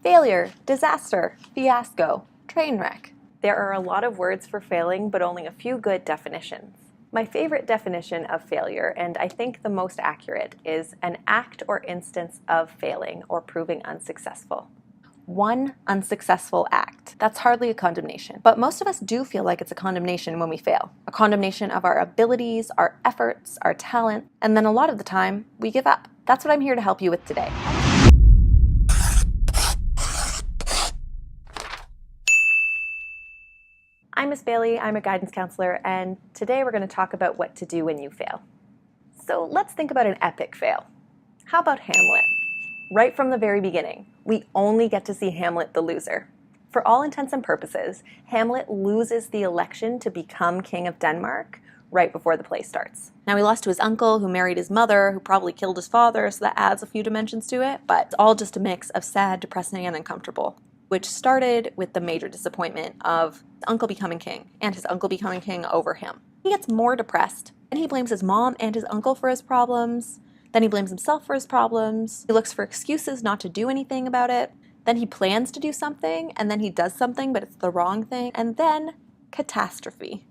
Failure, disaster, fiasco, train wreck. There are a lot of words for failing, but only a few good definitions. My favorite definition of failure, and I think the most accurate, is an act or instance of failing or proving unsuccessful. One unsuccessful act. That's hardly a condemnation, but most of us do feel like it's a condemnation when we fail. A condemnation of our abilities, our efforts, our talent, and then a lot of the time, we give up. That's what I'm here to help you with today. I'm Miss Bailey, I'm a guidance counselor, and today we're going to talk about what to do when you fail. So let's think about an epic fail. How about Hamlet? Right from the very beginning, we only get to see Hamlet the loser. For all intents and purposes, Hamlet loses the election to become King of Denmark right before the play starts. Now he lost to his uncle, who married his mother, who probably killed his father, so that adds a few dimensions to it, but it's all just a mix of sad, depressing, and uncomfortable, which started with the major disappointment of his uncle becoming king, and his uncle becoming king over him. He gets more depressed, and he blames his mom and his uncle for his problems. Then he blames himself for his problems. He looks for excuses not to do anything about it. Then he plans to do something, and then he does something, but it's the wrong thing. And then, catastrophe.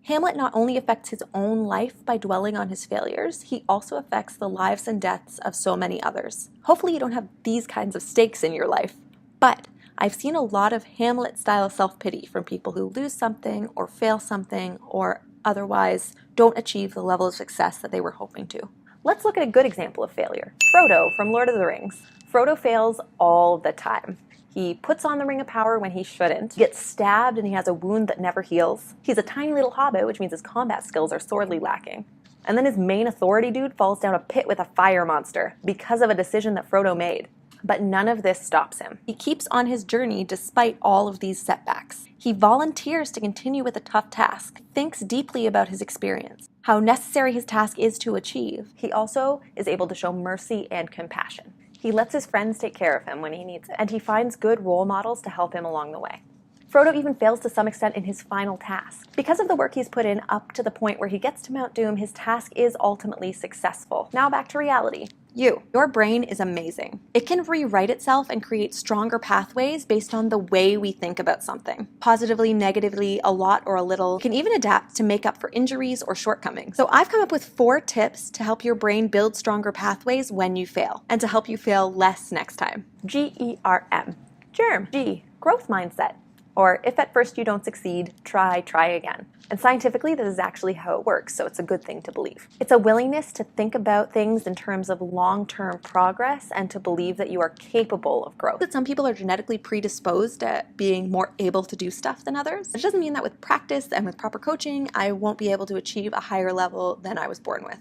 Hamlet not only affects his own life by dwelling on his failures, he also affects the lives and deaths of so many others. Hopefully you don't have these kinds of stakes in your life, but I've seen a lot of Hamlet-style self-pity from people who lose something or fail something or otherwise don't achieve the level of success that they were hoping to. Let's look at a good example of failure. Frodo from Lord of the Rings. Frodo fails all the time. He puts on the Ring of Power when he shouldn't. He gets stabbed and he has a wound that never heals. He's a tiny little hobbit, which means his combat skills are sorely lacking. And then his main authority dude falls down a pit with a fire monster because of a decision that Frodo made. But none of this stops him. He keeps on his journey despite all of these setbacks. He volunteers to continue with a tough task, thinks deeply about his experience, how necessary his task is to achieve. He also is able to show mercy and compassion. He lets his friends take care of him when he needs it, and he finds good role models to help him along the way. Frodo even fails to some extent in his final task. Because of the work he's put in up to the point where he gets to Mount Doom, his task is ultimately successful. Now back to reality. Your brain is amazing. It can rewrite itself and create stronger pathways based on the way we think about something. Positively, negatively, a lot or a little. It can even adapt to make up for injuries or shortcomings. So I've come up with 4 tips to help your brain build stronger pathways when you fail, and to help you fail less next time. G.E.R.M. G.E.R.M. G. Growth mindset. Or, if at first you don't succeed, try again. And scientifically, this is actually how it works, so it's a good thing to believe. It's a willingness to think about things in terms of long-term progress and to believe that you are capable of growth. That some people are genetically predisposed at being more able to do stuff than others. It doesn't mean that with practice and with proper coaching, I won't be able to achieve a higher level than I was born with.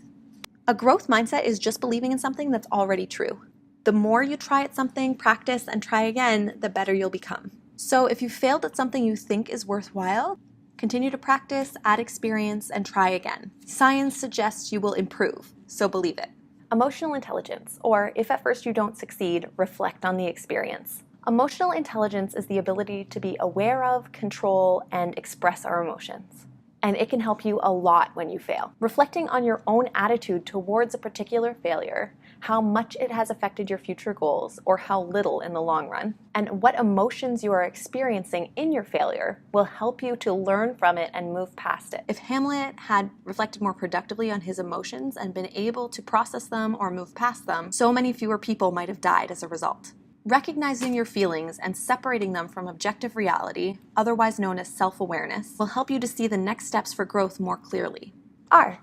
A growth mindset is just believing in something that's already true. The more you try at something, practice, and try again, the better you'll become. So if you failed at something you think is worthwhile, continue to practice, add experience, and try again. Science suggests you will improve, so believe it. Emotional intelligence, or if at first you don't succeed, reflect on the experience. Emotional intelligence is the ability to be aware of, control, and express our emotions. And it can help you a lot when you fail. Reflecting on your own attitude towards a particular failure, how much it has affected your future goals, or how little in the long run, and what emotions you are experiencing in your failure will help you to learn from it and move past it. If Hamlet had reflected more productively on his emotions and been able to process them or move past them, so many fewer people might have died as a result. Recognizing your feelings and separating them from objective reality, otherwise known as self-awareness, will help you to see the next steps for growth more clearly. R.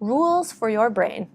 Rules for your brain.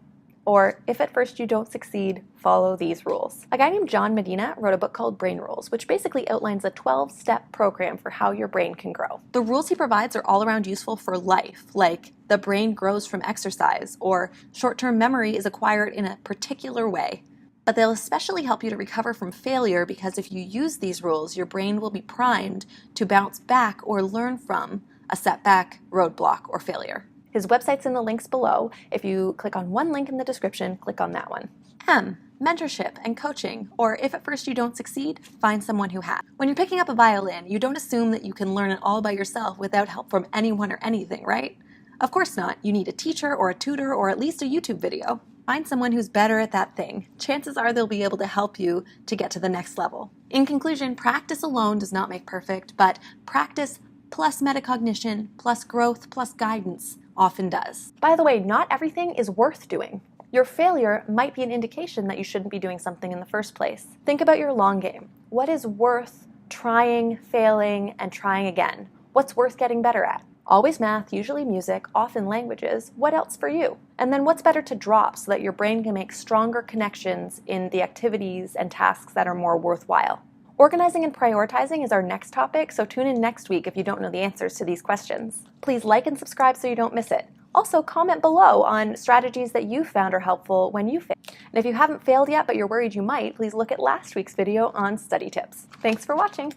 Or, if at first you don't succeed, follow these rules. A guy named John Medina wrote a book called Brain Rules, which basically outlines a 12-step program for how your brain can grow. The rules he provides are all around useful for life, like the brain grows from exercise, or short-term memory is acquired in a particular way. But they'll especially help you to recover from failure because if you use these rules, your brain will be primed to bounce back or learn from a setback, roadblock, or failure. His website's in the links below. If you click on one link in the description, click on that one. M. Mentorship and coaching, or if at first you don't succeed, find someone who has. When you're picking up a violin, you don't assume that you can learn it all by yourself without help from anyone or anything, right? Of course not. You need a teacher or a tutor or at least a YouTube video. Find someone who's better at that thing. Chances are they'll be able to help you to get to the next level. In conclusion, practice alone does not make perfect, but practice plus metacognition plus growth plus guidance often does. By the way, not everything is worth doing. Your failure might be an indication that you shouldn't be doing something in the first place. Think about your long game. What is worth trying, failing, and trying again? What's worth getting better at? Always math, usually music, often languages. What else for you? And then what's better to drop so that your brain can make stronger connections in the activities and tasks that are more worthwhile? Organizing and prioritizing is our next topic, so tune in next week if you don't know the answers to these questions. Please like and subscribe so you don't miss it. Also, comment below on strategies that you found are helpful when you fail. And if you haven't failed yet but you're worried you might, please look at last week's video on study tips. Thanks for watching.